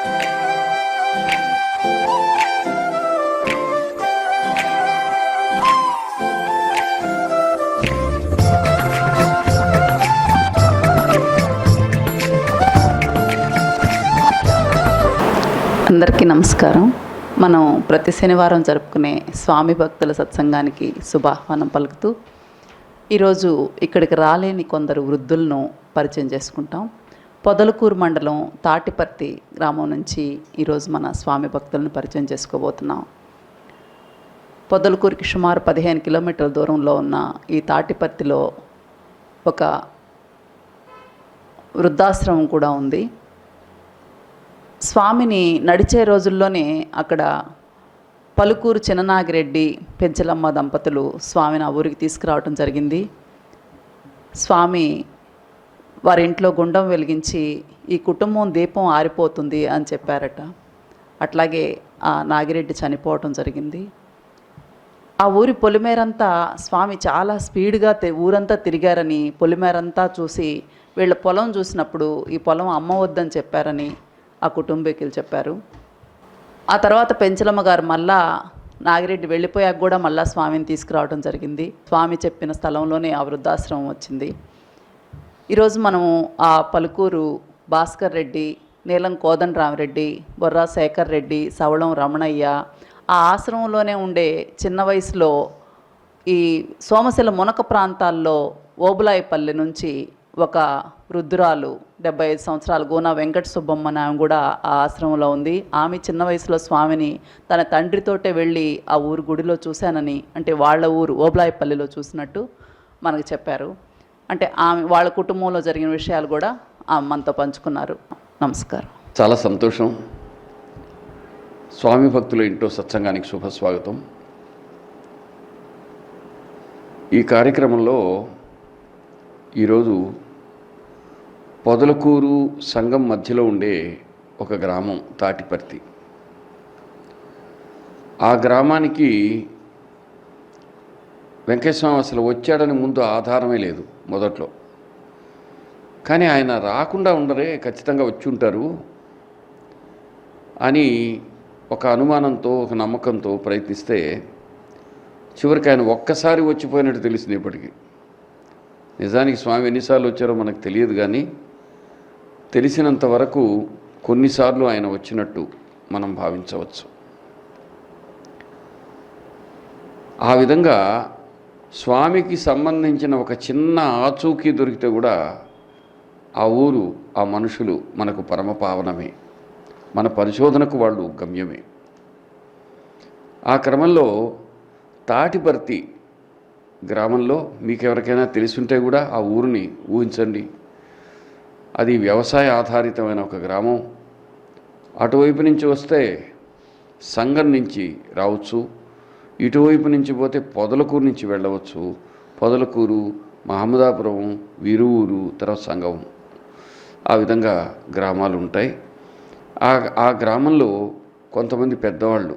అందరికీ నమస్కారం. మనం ప్రతి శనివారం జరుపుకునే స్వామి భక్తుల సత్సంగానికి శుభాహ్వానం పలుకుతూ ఈరోజు ఇక్కడికి రాలేని కొందరు వృద్ధులను పరిచయం చేసుకుంటాం. పొదలకూరు మండలం తాటిపర్తి గ్రామం నుంచి ఈరోజు మన స్వామి భక్తులను పరిచయం చేసుకోబోతున్నాం. పొదలకూరుకి సుమారు 15 కిలోమీటర్ల దూరంలో ఉన్న ఈ తాటిపర్తిలో ఒక వృద్ధాశ్రమం కూడా ఉంది. స్వామిని నడిచే రోజుల్లోనే అక్కడ పలుకూరు చిన్ననాగిరెడ్డి పెంచలమ్మ దంపతులు స్వామిని ఆ ఊరికి తీసుకురావడం జరిగింది. స్వామి వారి ఇంట్లో గుండం వెలిగించి ఈ కుటుంబం దీపం ఆరిపోతుంది అని చెప్పారట. అట్లాగే ఆ నాగిరెడ్డి చనిపోవటం జరిగింది. ఆ ఊరి పొలిమేరంతా స్వామి చాలా స్పీడ్గా ఊరంతా తిరిగారని, పొలిమేరంతా చూసి వీళ్ళ పొలం చూసినప్పుడు ఈ పొలం అమ్మవద్దని చెప్పారని ఆ కుటుంబీకులు చెప్పారు. ఆ తర్వాత పెంచలమ్మ గారు మళ్ళా నాగిరెడ్డి వెళ్ళిపోయాక కూడా మళ్ళా స్వామిని తీసుకురావడం జరిగింది. స్వామి చెప్పిన స్థలంలోనే ఆ వృద్ధాశ్రమం వచ్చింది. ఈరోజు మనము ఆ పలుకూరు భాస్కర్ రెడ్డి, నీలం కోదండరామరెడ్డి, బొర్రా శేఖర్ రెడ్డి, సవళం రమణయ్య ఆ ఆశ్రమంలోనే ఉండే చిన్న వయసులో ఈ సోమశిల మునక ప్రాంతాల్లో ఓబులాయిపల్లి నుంచి ఒక వృద్ధురాలు 75 సంవత్సరాలు గోనా వెంకట సుబ్బమ్మ ఆమె కూడా ఆ ఆశ్రమంలో ఉంది. ఆమె చిన్న వయసులో స్వామిని తన తండ్రితోటే వెళ్ళి ఆ ఊరు గుడిలో చూశానని, అంటే వాళ్ళ ఊరు ఓబులాయిపల్లిలో చూసినట్టు మనకు చెప్పారు. అంటే ఆమె వాళ్ళ కుటుంబంలో జరిగిన విషయాలు కూడా ఆమె మనతో పంచుకున్నారు. నమస్కారం. చాలా సంతోషం. స్వామి భక్తుల ఇంట్లో సత్సంగానికి శుభస్వాగతం. ఈ కార్యక్రమంలో ఈరోజు పొదలకూరు సంఘం మధ్యలో ఉండే ఒక గ్రామం తాటిపర్తి. ఆ గ్రామానికి వెంకటస్వామి అసలు వచ్చాడని ముందు ఆధారమే లేదు మొదట్లో. కానీ ఆయన రాకుండా ఉండరే, ఖచ్చితంగా వచ్చి ఉంటారు అని ఒక అనుమానంతో, ఒక నమ్మకంతో ప్రయత్నిస్తే చివరికి ఆయన ఒక్కసారి వచ్చిపోయినట్టు తెలిసింది. ఇప్పటికీ నిజానికి స్వామి ఎన్నిసార్లు వచ్చారో మనకు తెలియదు, కానీ తెలిసినంత వరకు కొన్నిసార్లు ఆయన వచ్చినట్టు మనం భావించవచ్చు. ఆ విధంగా స్వామికి సంబంధించిన ఒక చిన్న ఆచూకీ దొరికితే కూడా ఆ ఊరు, ఆ మనుషులు మనకు పరమపావనమే, మన పరిశోధనకు వాళ్ళు గమ్యమే. ఆ క్రమంలో తాటిపర్తి గ్రామంలో మీకు ఎవరికైనా తెలిసుంటే కూడా ఆ ఊరిని ఊహించండి. అది వ్యవసాయ ఆధారితమైన ఒక గ్రామం. అటువైపు నుంచి వస్తే సంగం నుంచి రావచ్చు, ఇటువైపు నుంచి పోతే పొదలకూరు నుంచి వెళ్ళవచ్చు. పొదలకూరు, మహమ్మదాపురం, విరువూరు, తర్వాత సంగం, ఆ విధంగా గ్రామాలు ఉంటాయి. ఆ గ్రామంలో కొంతమంది పెద్దవాళ్ళు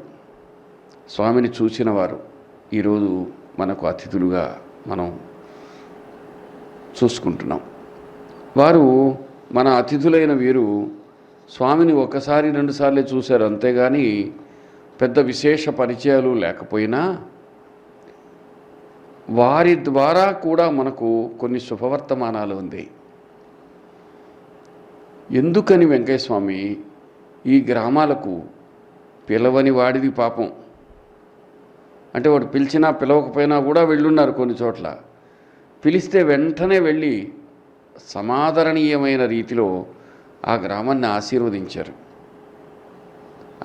స్వామిని చూసిన వారు ఈరోజు మనకు అతిథులుగా మనం చూసుకుంటున్నాం. వారు, మన అతిథులైన వీరు స్వామిని ఒకసారి 2 సార్లే చూశారు, అంతేగాని పెద్ద విశేష పరిచయాలు లేకపోయినా వారి ద్వారా కూడా మనకు కొన్ని శుభవర్తమానాలు ఉంది. ఎందుకని వెంకటస్వామి ఈ గ్రామాలకు పిలవని వాడిది పాపం, అంటే వాడు పిలిచినా పిలవకపోయినా కూడా వెళ్ళున్నారు. కొన్ని చోట్ల పిలిస్తే వెంటనే వెళ్ళి సమాదరణీయమైన రీతిలో ఆ గ్రామాన్ని ఆశీర్వదించారు.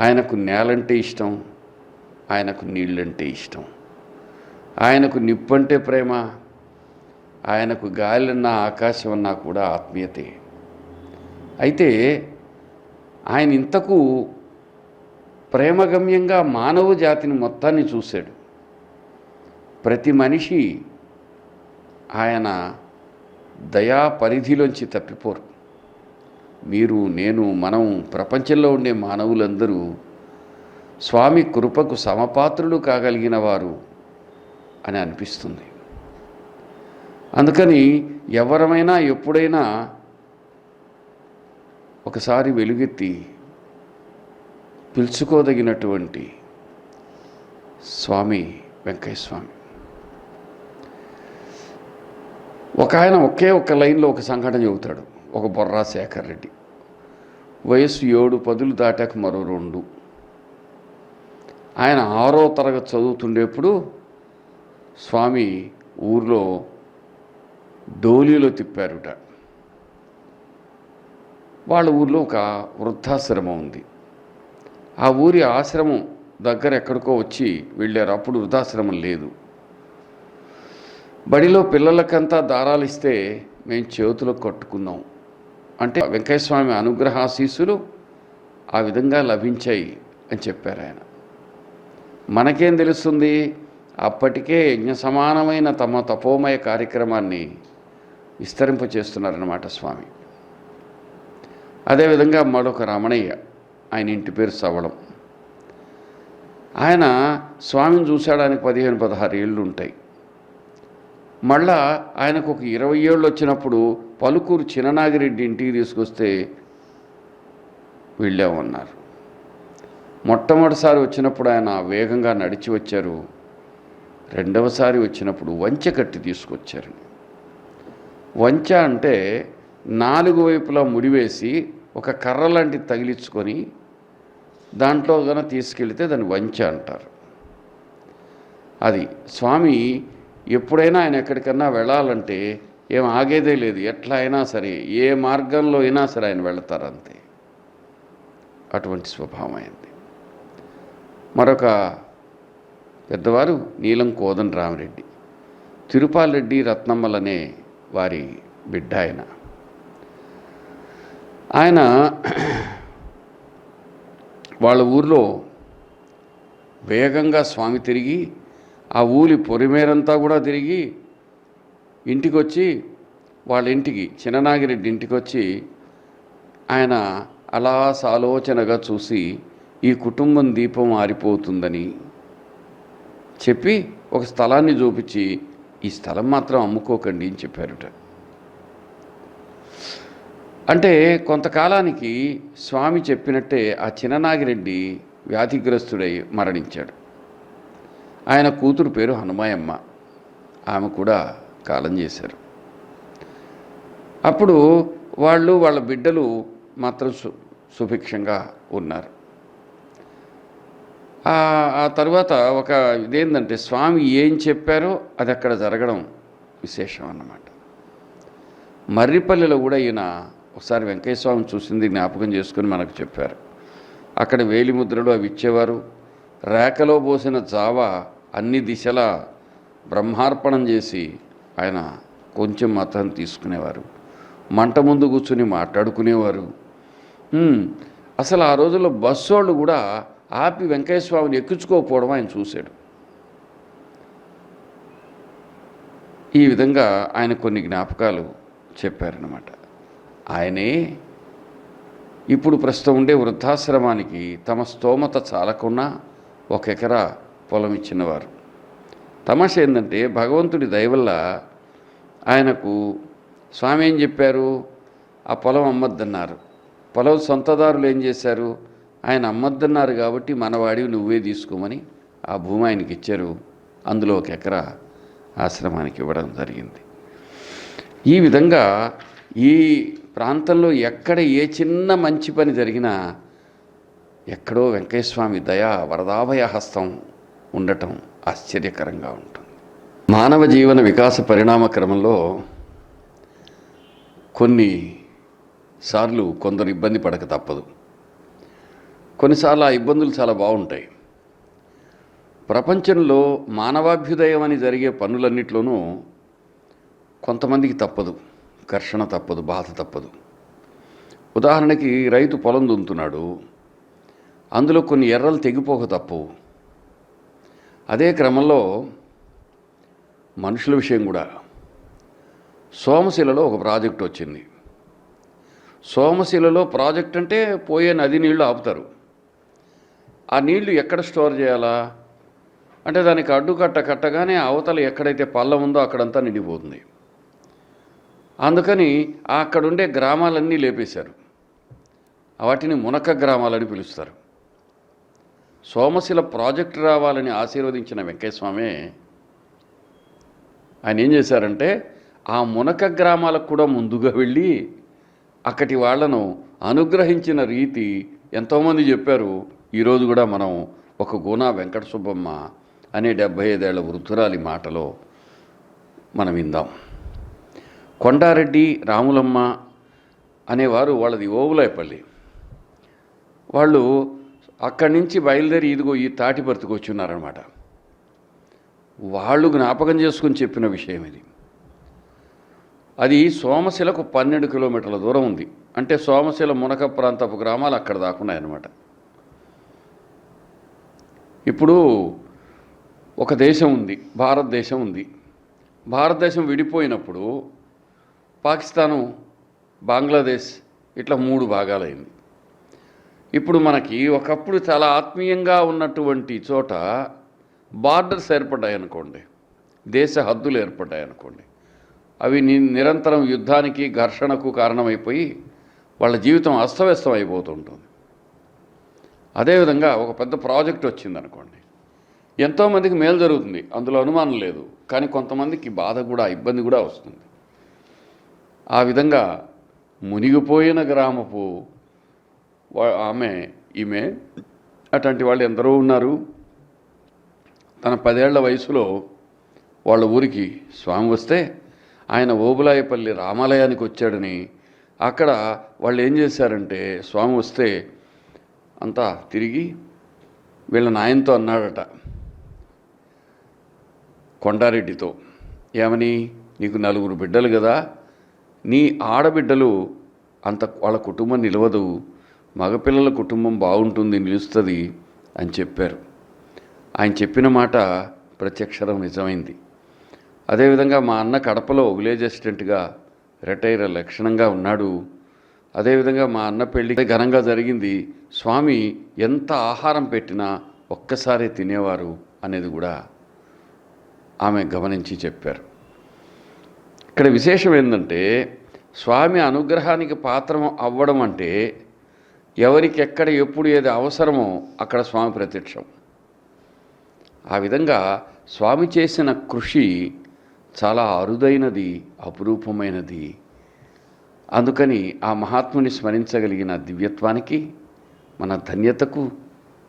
ఆయనకు నేలంటే ఇష్టం, ఆయనకు నీళ్ళంటే ఇష్టం, ఆయనకు నిప్పంటే ప్రేమ, ఆయనకు గాలిన్నా ఆకాశం అన్నా కూడా ఆత్మీయతే. అయితే ఆయన ఇంతకు ప్రేమగమ్యంగా మానవ జాతిని మొత్తాన్ని చూశాడు. ప్రతి మనిషి ఆయన దయా పరిధిలోంచి తప్పిపోరు. మీరు, నేను, మనం, ప్రపంచంలో ఉండే మానవులందరూ స్వామి కృపకు సమపాత్రులు కాగలిగిన వారు అని అనిపిస్తుంది. అందుకని ఎవరమైనా ఎప్పుడైనా ఒకసారి వెలుగెత్తి పిలుచుకోదగినటువంటి స్వామి వెంకయ్య స్వామి. ఒక ఆయన ఒక్క లైన్లో ఒక సంఘటన చెబుతాడు. ఒక బొర్రా శేఖర్ రెడ్డి, వయసు 7-10 దాటాక మరో 2. ఆయన 6వ తరగతి చదువుతుండేప్పుడు స్వామి ఊర్లో డోలీలో తిప్పారుట. వాళ్ళ ఊర్లో ఒక వృద్ధాశ్రమం ఉంది. ఆ ఊరి ఆశ్రమం దగ్గర ఎక్కడికో వచ్చి వెళ్ళారు. అప్పుడు వృద్ధాశ్రమం లేదు. బడిలో పిల్లలకంతా దారాలు ఇస్తే మేము చేతులకు కట్టుకున్నాం అంటే వెంకయ్యస్వామి అనుగ్రహాశీస్సులు ఆ విధంగా లభించాయి అని చెప్పారు ఆయన. మనకేం తెలుస్తుంది? అప్పటికే యజ్ఞ సమానమైన తమ తపోమయ కార్యక్రమాన్ని విస్తరింపచేస్తున్నారన్నమాట స్వామి. అదేవిధంగా మరొక రమణయ్య, ఆయన ఇంటి పేరు సవళం. ఆయన స్వామిని చూశాడానికి 15-16 ఏళ్ళు ఉంటాయి. మళ్ళా ఆయనకు ఒక 20 ఏళ్ళు వచ్చినప్పుడు పలుకూరు చిన్ననాగిరెడ్డి ఇంటికి తీసుకొస్తే వెళ్ళామన్నారు. మొట్టమొదటిసారి వచ్చినప్పుడు ఆయన వేగంగా నడిచి వచ్చారు. రెండవసారి వచ్చినప్పుడు వంచ కట్టి తీసుకొచ్చారు. వంచ అంటే 4 వైపులా ముడివేసి ఒక కర్ర లాంటిది తగిలించుకొని దాంట్లో కనుక తీసుకెళ్తే దాన్ని వంచ అంటారు. అది స్వామి ఎప్పుడైనా ఆయన ఎక్కడికన్నా వెళ్ళాలంటే ఏం ఆగేదే లేదు. ఎట్లా అయినా సరే, ఏ మార్గంలో అయినా సరే ఆయన వెళతారంతే. అటువంటి స్వభావం అయింది. మరొక పెద్దవారు నీలం కోదన్ రామరెడ్డి, తిరుపాలరెడ్డి రత్నమ్మలనే వారి బిడ్డ ఆయన. ఆయన వాళ్ళ ఊర్లో వేగంగా స్వామి తిరిగి ఆ ఊరి పొరిమేరంతా కూడా తిరిగి ఇంటికి వచ్చి, వాళ్ళ ఇంటికి చిన్ననాగిరెడ్డి ఇంటికి వచ్చి ఆయన అలా సాలోచనగా చూసి ఈ కుటుంబం దీపం ఆరిపోతుందని చెప్పి ఒక స్థలాన్ని చూపించి ఈ స్థలం మాత్రం అమ్ముకోకండి అని చెప్పారుట. అంటే కొంతకాలానికి స్వామి చెప్పినట్టే ఆ చిన్ననాగిరెడ్డి వ్యాధిగ్రస్తుడై మరణించాడు. ఆయన కూతురు పేరు హనుమాయమ్మ, ఆమె కూడా కాలం చేశారు. అప్పుడు వాళ్ళ బిడ్డలు మాత్రం సుభిక్షంగా ఉన్నారు. ఆ తర్వాత ఒక ఇదేంటంటే స్వామి ఏం చెప్పారో అది అక్కడ జరగడం విశేషం అన్నమాట. మర్రిపల్లిలో కూడా ఈయన ఒకసారి వెంకయ్య స్వామిని చూసింది జ్ఞాపకం చేసుకుని మనకు చెప్పారు. అక్కడ వేలిముద్రలు అవి ఇచ్చేవారు. రేకలో పోసిన జావ అన్ని దిశలా బ్రహ్మార్పణం చేసి ఆయన కొంచెం మతం తీసుకునేవారు. మంట ముందు కూర్చుని మాట్లాడుకునేవారు. అసలు ఆ రోజుల్లో బస్సు వాళ్ళు కూడా ఆపి వెంకయ్య స్వామిని ఎక్కించుకోకపోవడం ఆయన చూశాడు. ఈ విధంగా ఆయన కొన్ని జ్ఞాపకాలు చెప్పారన్నమాట. ఆయనే ఇప్పుడు ప్రస్తుతం ఉండే వృద్ధాశ్రమానికి తమ స్తోమత చాలకున్నా 1 ఎకరా పొలం ఇచ్చినవారు. తమాష ఏంటంటే భగవంతుడి దయవల్ల ఆయనకు స్వామి ఏం చెప్పారు? ఆ పొలం అమ్మద్దన్నారు. పొలం సొంతదారులు ఏం చేశారు? ఆయన అమ్మద్దన్నారు కాబట్టి మనవాడివి నువ్వే తీసుకోమని ఆ భూమి ఆయనకి ఇచ్చారు. అందులో 1 ఎకరా ఆశ్రమానికి ఇవ్వడం జరిగింది. ఈ విధంగా ఈ ప్రాంతంలో ఎక్కడ ఏ చిన్న మంచి పని జరిగినా ఎక్కడో వెంకయ్యస్వామి దయా వరదాభయ హస్తం ఉండటం ఆశ్చర్యకరంగా ఉంటుంది. మానవ జీవన వికాస పరిణామ క్రమంలో కొన్నిసార్లు కొందరు ఇబ్బంది పడక తప్పదు. కొన్నిసార్లు ఆ ఇబ్బందులు చాలా బాగుంటాయి. ప్రపంచంలో మానవాభ్యుదయం అని జరిగే పనులన్నిట్లోనూ కొంతమందికి తప్పదు, ఘర్షణ తప్పదు, బాధ తప్పదు. ఉదాహరణకి రైతు పొలం దున్నుతున్నాడు, అందులో కొన్ని ఎర్రలు తెగిపోక తప్పవు. అదే క్రమంలో మనుషుల విషయం కూడా. సోమశిలలో ఒక ప్రాజెక్ట్ వచ్చింది. సోమశిలలో ప్రాజెక్ట్ అంటే పోయే నది నీళ్లు ఆపుతారు. ఆ నీళ్లు ఎక్కడ స్టోర్ చేయాలా అంటే దానికి అడ్డుకట్ట కట్టగానే అవతల ఎక్కడైతే పల్లం ఉందో అక్కడంతా నిండిపోతుంది. అందుకని అక్కడుండే గ్రామాలన్నీ లేపేశారు. వాటిని మునక గ్రామాలని పిలుస్తారు. సోమశిల ప్రాజెక్టు రావాలని ఆశీర్వదించిన వెంకయ్యస్వామి ఆయన ఏం చేశారంటే ఆ మునక గ్రామాలకు కూడా ముందుగా వెళ్ళి అక్కడి వాళ్లను అనుగ్రహించిన రీతి ఎంతోమంది చెప్పారు. ఈరోజు కూడా మనం ఒక గుణ వెంకట సుబ్బమ్మ అనే 75 ఏళ్ల వృద్ధురాలి మాటలో మనం విందాం. కొండారెడ్డి రాములమ్మ అనేవారు వాళ్ళది ఓవులాయపల్లి. వాళ్ళు అక్కడి నుంచి బయలుదేరి ఇదిగో ఈ తాటిపర్తికి వచ్చి ఉన్నారనమాట. వాళ్ళు జ్ఞాపకం చేసుకుని చెప్పిన విషయం ఇది. అది సోమశిలకు 12 కిలోమీటర్ల దూరం ఉంది. అంటే సోమశిల మునక ప్రాంతపు గ్రామాలు అక్కడ దాకున్నాయన్నమాట. ఇప్పుడు ఒక దేశం ఉంది, భారతదేశం ఉంది. భారతదేశం విడిపోయినప్పుడు పాకిస్తాను, బంగ్లాదేశ్ ఇట్లా 3 భాగాలైంది. ఇప్పుడు మనకి ఒకప్పుడు చాలా ఆత్మీయంగా ఉన్నటువంటి చోట బార్డర్స్ ఏర్పడ్డాయనుకోండి, దేశ హద్దులు ఏర్పడ్డాయనుకోండి, అవి నిరంతరం యుద్ధానికి ఘర్షణకు కారణమైపోయి వాళ్ళ జీవితం అస్తవ్యస్తం అయిపోతుంటుంది. అదేవిధంగా ఒక పెద్ద ప్రాజెక్ట్ వచ్చిందనుకోండి, ఎంతోమందికి మేలు జరుగుతుంది, అందులో అనుమానం లేదు. కానీ కొంతమందికి బాధ కూడా, ఇబ్బంది కూడా వస్తుంది. ఆ విధంగా మునిగిపోయిన గ్రామపు ఈమె అటువంటి వాళ్ళు ఎందరో ఉన్నారు. తన 10 ఏళ్ల వయసులో వాళ్ళ ఊరికి స్వామి వస్తే ఆయన ఓబులాయపల్లి రామాలయానికి వచ్చాడని, అక్కడ వాళ్ళు ఏం చేశారంటే స్వామి వస్తే అంతా తిరిగి వీళ్ళ నాయనతో అన్నాడట, కొండారెడ్డితో, ఏమని, నీకు 4 బిడ్డలు కదా, నీ ఆడబిడ్డలు అంత వాళ్ళ కుటుంబం నిలవదు, మగపిల్లల కుటుంబం బాగుంటుంది, నిలుస్తుంది అని చెప్పారు. ఆయన చెప్పిన మాట ప్రత్యక్షరం నిజమైంది. అదేవిధంగా మా అన్న కడపలో విలేజ్ అసిస్టెంట్గా రిటైర్ లక్షణంగా ఉన్నాడు. అదేవిధంగా మా అన్న పెళ్ళి ఘనంగా జరిగింది. స్వామి ఎంత ఆహారం పెట్టినా ఒక్కసారి తినేవారు అనేది కూడా ఆమె గమనించి చెప్పారు. ఇక్కడ విశేషం ఏంటంటే స్వామి అనుగ్రహానికి పాత్రం అవ్వడం అంటే ఎవరికి ఎక్కడ ఎప్పుడు ఏది అవసరమో అక్కడ స్వామి ప్రత్యక్షం. ఆ విధంగా స్వామి చేసిన కృషి చాలా అరుదైనది, అపురూపమైనది. అందుకని ఆ మహాత్ముని స్మరించగలిగిన దివ్యత్వానికి, మన ధన్యతకు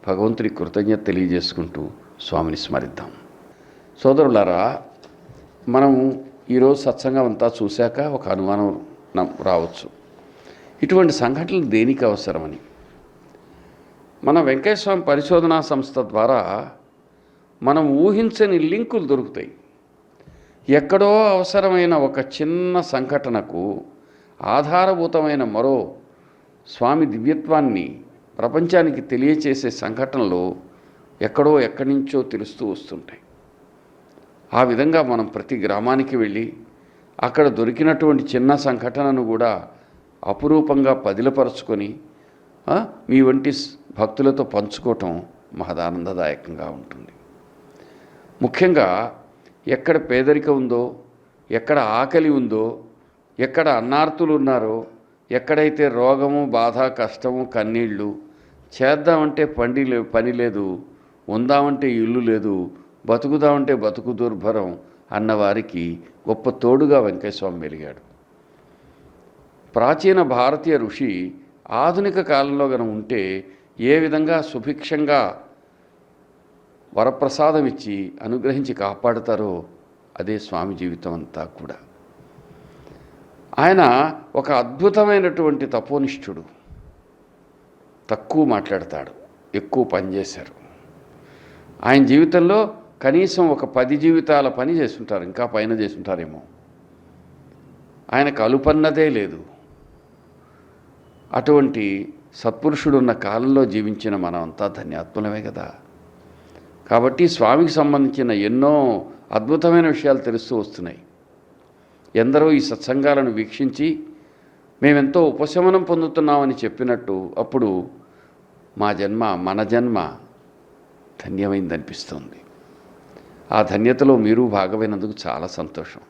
భగవంతుడి కృతజ్ఞత తెలియజేసుకుంటూ స్వామిని స్మరిద్దాం. సోదరులారా, మనం ఈరోజు సత్సంగం అంతా చూశాక ఒక అనుమానం రావచ్చు, ఇటువంటి సంఘటనలు దేనికి అవసరమని. మన వెంకటేశ్వర పరిశోధనా సంస్థ ద్వారా మనం ఊహించని లింకులు దొరుకుతాయి. ఎక్కడో అవసరమైన ఒక చిన్న సంఘటనకు ఆధారభూతమైన మరో స్వామి దివ్యత్వాన్ని ప్రపంచానికి తెలియచేసే సంఘటనలు ఎక్కడో ఎక్కడి నుంచో తెలుస్తూ వస్తుంటాయి. ఆ విధంగా మనం ప్రతి గ్రామానికి వెళ్ళి అక్కడ దొరికినటువంటి చిన్న సంఘటనను కూడా అపురూపంగా పదిలపరుచుకొని మీ వంటి భక్తులతో పంచుకోవటం మహదానందదాయకంగా ఉంటుంది. ముఖ్యంగా ఎక్కడ పేదరికం ఉందో, ఎక్కడ ఆకలి ఉందో, ఎక్కడ అన్నార్తులు ఉన్నారో, ఎక్కడైతే రోగము, బాధ, కష్టము, కన్నీళ్ళు, చేద్దామంటే పని లేదు, ఉందామంటే ఇల్లు లేదు, బతుకుదామంటే బతుకు దుర్భరం అన్నవారికి గొప్ప తోడుగా వెంకటేశ్వరం వెలిగాడు. ప్రాచీన భారతీయ ఋషి ఆధునిక కాలంలో గన ఉంటే ఏ విధంగా సుభిక్షంగా వరప్రసాదం ఇచ్చి అనుగ్రహించి కాపాడుతారో అదే స్వామి జీవితం అంతా కూడా. ఆయన ఒక అద్భుతమైనటువంటి తపోనిష్ఠుడు. తక్కువ మాట్లాడతాడు, ఎక్కువ పనిచేశారు. ఆయన జీవితంలో కనీసం ఒక 10 జీవితాల పని చేస్తుంటారు, ఇంకా పైన చేస్తుంటారేమో. ఆయనకు అలుపన్నదే లేదు. అటువంటి సత్పురుషుడున్న కాలంలో జీవించిన మనమంతా ధన్యాత్ములమే కదా. కాబట్టి స్వామికి సంబంధించిన ఎన్నో అద్భుతమైన విషయాలు తెలుస్తూ వస్తున్నాయి. ఎందరో ఈ సత్సంగాలను వీక్షించి మేమెంతో ఉపశమనం పొందుతున్నామని చెప్పినట్టు అప్పుడు మన జన్మ ధన్యమైందనిపిస్తుంది. ఆ ధన్యతలో మీరు భాగమైనందుకు చాలా సంతోషం.